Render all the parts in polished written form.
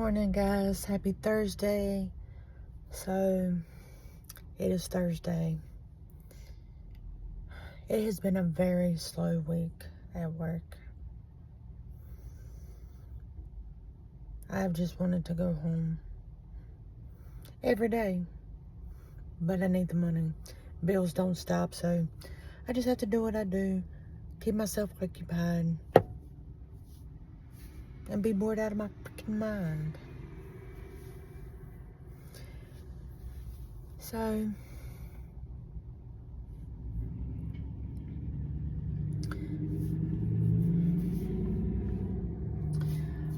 Morning, guys. Happy Thursday. So, it is Thursday. It has been a very slow week at work. I've just wanted to go home every day, but I need the money. Bills don't stop, so I just have to do what I do, keep myself occupied, and be bored out of my freaking mind. So,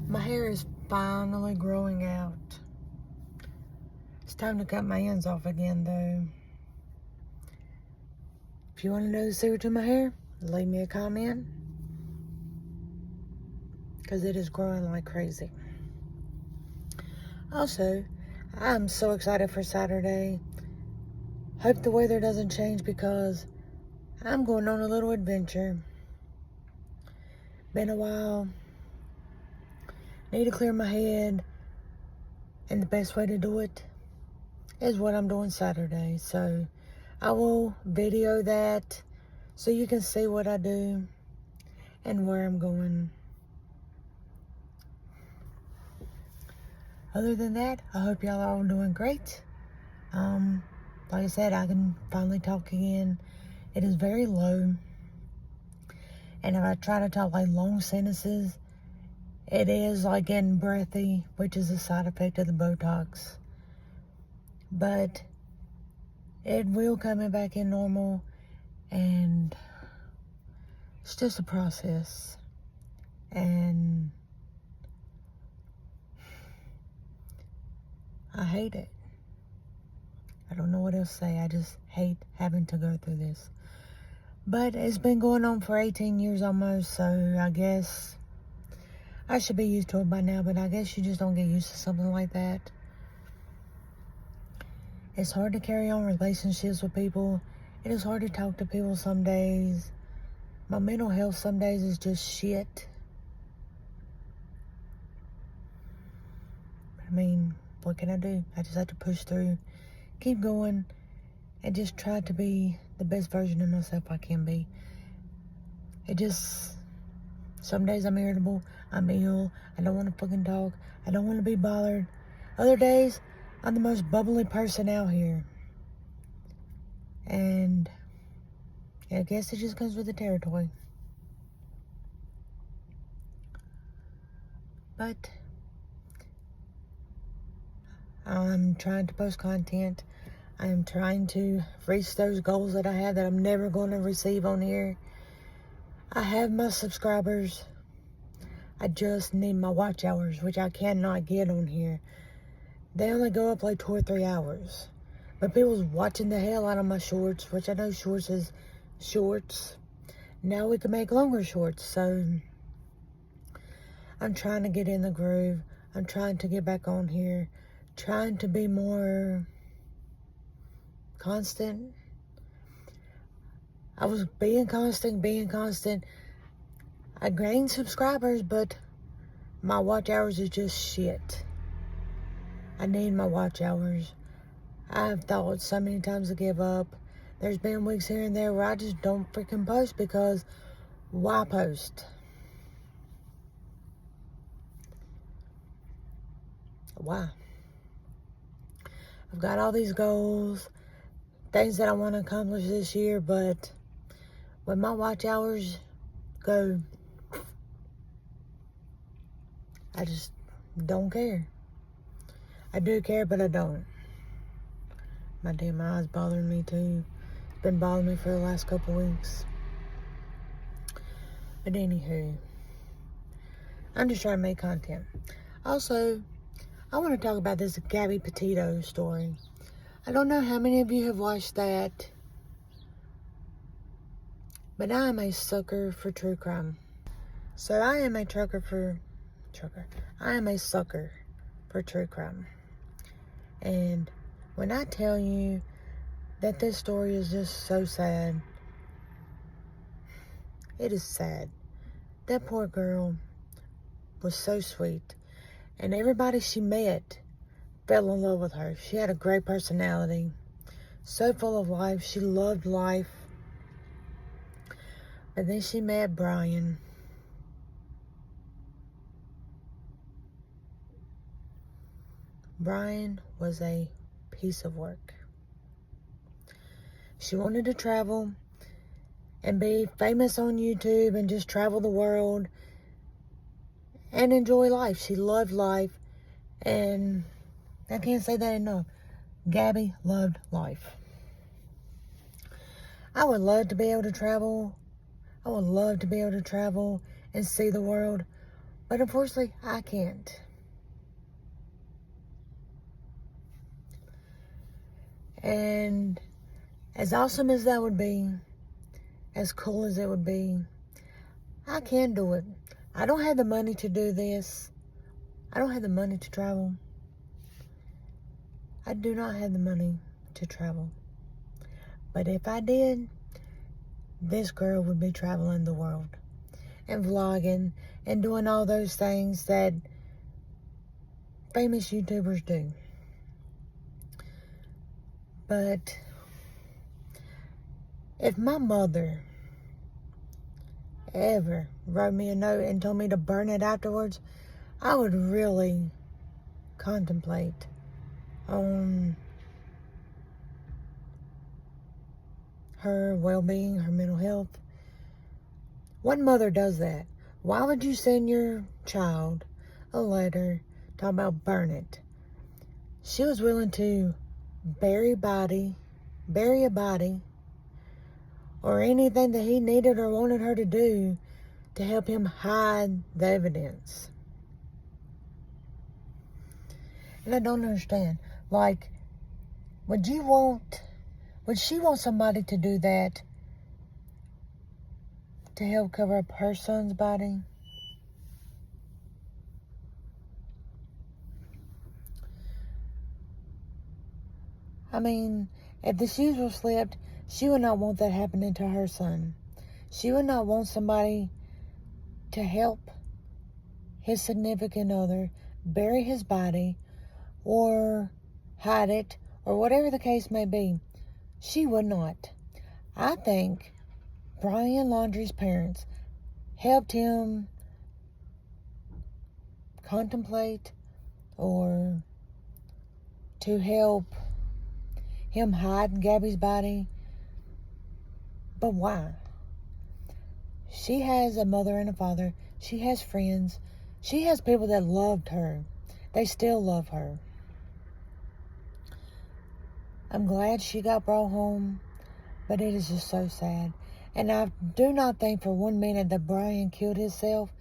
my hair is finally growing out. It's time to cut my ends off again, though. If you want to know the secret to my hair, leave me a comment, because it is growing like crazy. Also, I'm so excited for Saturday. Hope the weather doesn't change because I'm going on a little adventure. Been a while. Need to clear my head. And the best way to do it is what I'm doing Saturday. So I will video that so you can see what I do and where I'm going. Other than that, I hope y'all are all doing great. Like I said, I can finally talk again. It is very low. And if I try to talk like long sentences, it is like getting breathy, which is a side effect of the Botox. But it will come back in normal, and it's just a process. And I hate it. I don't know what else to say. I just hate having to go through this. But it's been going on for 18 years almost, so I guess I should be used to it by now, but I guess you just don't get used to something like that. It's hard to carry on relationships with people. It is hard to talk to people some days. My mental health some days is just shit. I mean, what can I do? I just have to push through, keep going, and just try to be the best version of myself I can be. Some days I'm irritable, I'm ill, I don't want to fucking talk, I don't want to be bothered. Other days, I'm the most bubbly person out here. And I guess it just comes with the territory. But I'm trying to post content. I am trying to reach those goals that I have that I'm never going to receive on here. I have my subscribers. I just need my watch hours, which I cannot get on here. They only go up like 2 or 3 hours. But people's watching the hell out of my shorts, which I know shorts is shorts. Now we can make longer shorts, so I'm trying to get in the groove. I'm trying to get back on here. Trying to be more constant. I was being constant. I gained subscribers, but my watch hours is just shit. I need my watch hours. I've thought so many times to give up. There's been weeks here and there where I just don't freaking post because why post? Why? I've got all these goals, things that I want to accomplish this year, but when my watch hours go, I just don't care. I do care, but I don't. My damn eyes bothering me too. It's been bothering me for the last couple weeks. But anywho, I'm just trying to make content. Also, I want to talk about this Gabby Petito story. I don't know how many of you have watched that, but I am a sucker for true crime. So I am a sucker for true crime. And when I tell you that this story is just so sad, it is sad. That poor girl was so sweet. And everybody she met fell in love with her. She had a great personality, so full of life. She loved life. But then she met Brian. Brian was a piece of work. She wanted to travel and be famous on YouTube and just travel the world and enjoy life. She loved life, and I can't say that enough. Gabby loved life. I would love to be able to travel. I would love to be able to travel and see the world, but unfortunately, I can't. And as awesome as that would be, as cool as it would be, I can't do it. I don't have the money to do this. I don't have the money to travel. I do not have the money to travel. But if I did, this girl would be traveling the world and vlogging and doing all those things that famous YouTubers do. But if my mother ever wrote me a note and told me to burn it afterwards, I would really contemplate on her well-being, her mental health. What mother does that? Why would you send your child a letter talking about burn it? She was willing to bury a body, or anything that he needed or wanted her to do to help him hide the evidence. And I don't understand. Like, would she want somebody to do that to help cover up her son's body? I mean, if the shoes were slipped, she would not want that happening to her son. She would not want somebody to help his significant other bury his body or hide it or whatever the case may be. She would not. I think Brian Laundrie's parents helped him contemplate or to help him hide Gabby's body. But why? She has a mother and a father. She has friends. She has people that loved her. They still love her. I'm glad she got brought home, but it is just so sad. And I do not think for 1 minute that Brian killed himself.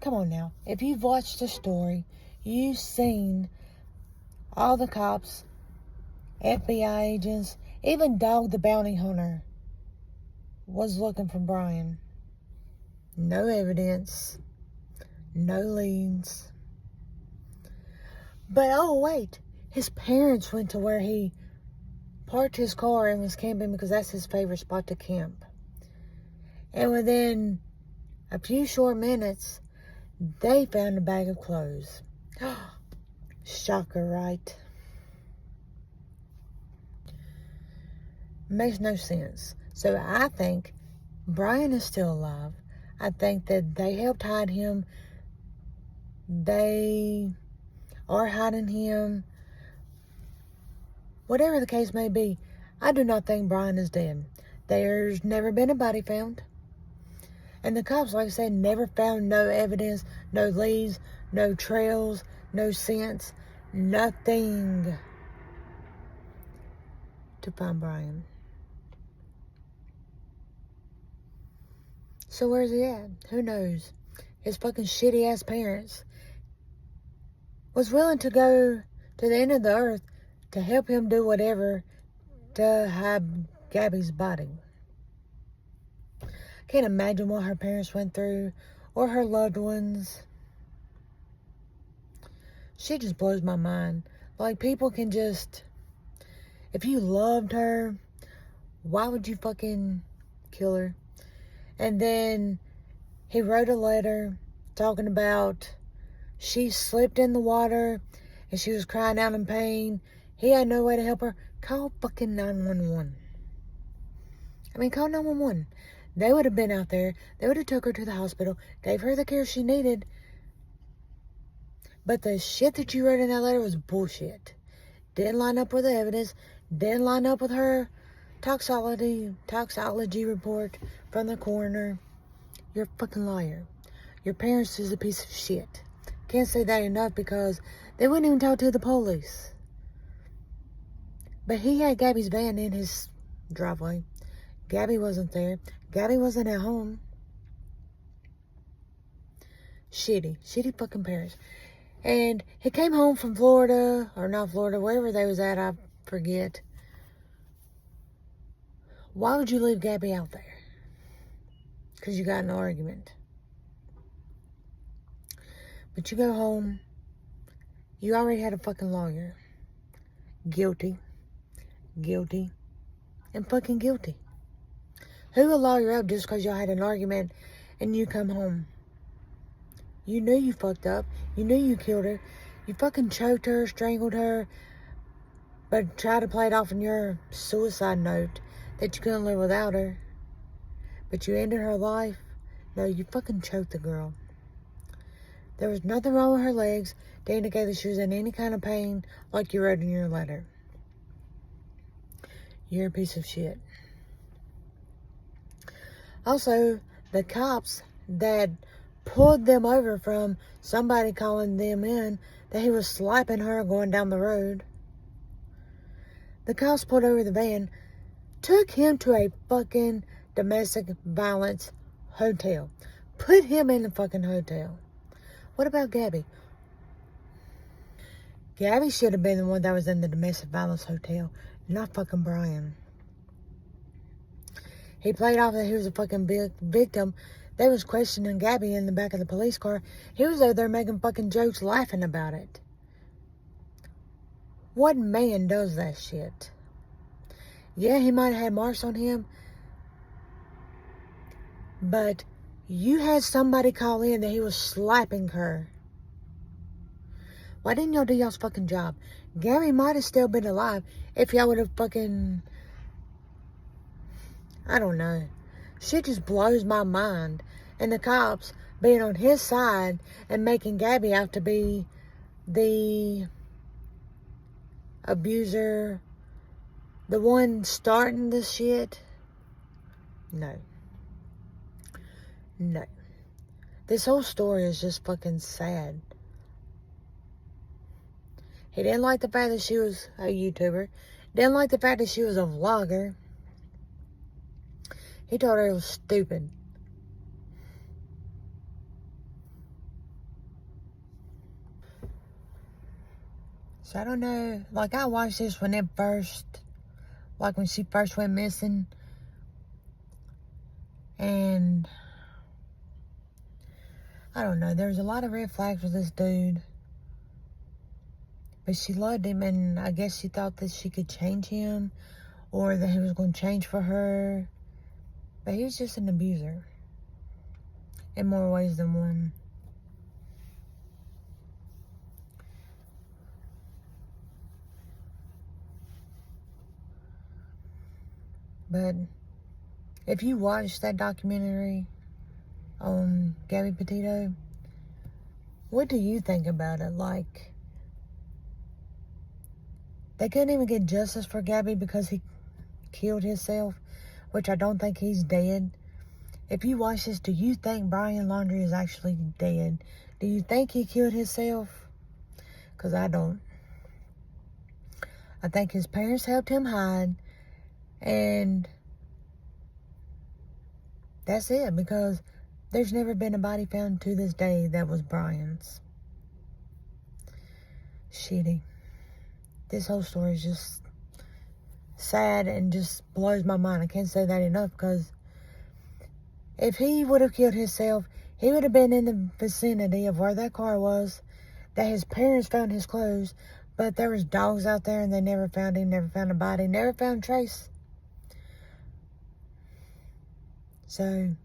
Come on now. If you've watched the story, you've seen all the cops, FBI agents, even Dog the Bounty Hunter was looking for Brian. No evidence, no leads. But oh wait, his parents went to where he parked his car and was camping because that's his favorite spot to camp. And within a few short minutes, they found a bag of clothes. Shocker, right? Makes no sense. So I think Brian is still alive. I think that they helped hide him. They are hiding him. Whatever the case may be, I do not think Brian is dead. There's never been a body found. And the cops, like I said, never found no evidence, no leads, no trails, no scents, nothing to find Brian. So where's he at? Who knows? His fucking shitty ass parents was willing to go to the end of the earth to help him do whatever to hide Gabby's body. Can't imagine what her parents went through or her loved ones. She just blows my mind. Like, people can just, if you loved her, why would you fucking kill her? And then he wrote a letter talking about she slipped in the water and she was crying out in pain. He had no way to help her. Call fucking 911. I mean, call 911. They would have been out there. They would have took her to the hospital, gave her the care she needed. But the shit that you wrote in that letter was bullshit. Didn't line up with the evidence. Didn't line up with her toxology report from the coroner. You're a fucking liar. Your parents is a piece of shit. Can't say that enough because they wouldn't even talk to the police. But he had Gabby's van in his driveway. Gabby wasn't there. Gabby wasn't at home. Shitty fucking parents. And he came home from Florida, or not Florida, wherever they was at, I forget. Why would you leave Gabby out there? Because you got in an argument. But you go home, you already had a fucking lawyer. Guilty, and fucking guilty. Who will lawyer up just because y'all had an argument and you come home? You knew you fucked up. You knew you killed her. You fucking choked her, strangled her, but tried to play it off in your suicide note that you couldn't live without her. But you ended her life. No, you fucking choked the girl. There was nothing wrong with her legs to indicate that she was in any kind of pain like you wrote in your letter. You're a piece of shit. Also, the cops that pulled them over from somebody calling them in that he was slapping her going down the road. The cops pulled over the van, took him to a fucking domestic violence hotel. Put him in the fucking hotel. What about Gabby? Gabby should have been the one that was in the domestic violence hotel, not fucking Brian. He played off that he was a fucking victim. They was questioning Gabby in the back of the police car. He was over there making fucking jokes, laughing about it. What man does that shit? Yeah, he might have had marks on him, but you had somebody call in that he was slapping her. Why didn't y'all do y'all's fucking job? Gabby might have still been alive if y'all would have fucking... I don't know. Shit just blows my mind. And the cops being on his side and making Gabby out to be the abuser, the one starting this shit. No. This whole story is just fucking sad. He didn't like the fact that she was a YouTuber. Didn't like the fact that she was a vlogger. He told her it was stupid. So I don't know. Like, I watched this when when she first went missing. And I don't know. There's a lot of red flags with this dude. But she loved him, and I guess she thought that she could change him, or that he was going to change for her. But he was just an abuser. In more ways than one. But if you watch that documentary on Gabby Petito, what do you think about it? Like, they couldn't even get justice for Gabby because he killed himself, which I don't think he's dead. If you watch this, do you think Brian Laundrie is actually dead? Do you think he killed himself? Because I don't. I think his parents helped him hide. And that's it. Because there's never been a body found to this day that was Brian's. Shitty. This whole story is just sad and just blows my mind. I can't say that enough, because if he would have killed himself, he would have been in the vicinity of where that car was, that his parents found his clothes, but there was dogs out there and they never found him, never found a body, never found a trace. So,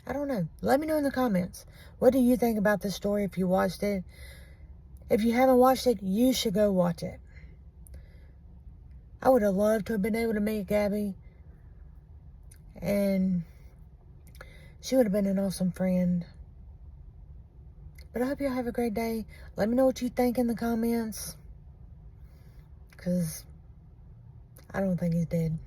I don't know. Let me know in the comments. What do you think about this story if you watched it? If you haven't watched it, you should go watch it. I would have loved to have been able to meet Gabby. And she would have been an awesome friend. But I hope y'all have a great day. Let me know what you think in the comments. Because I don't think he's dead.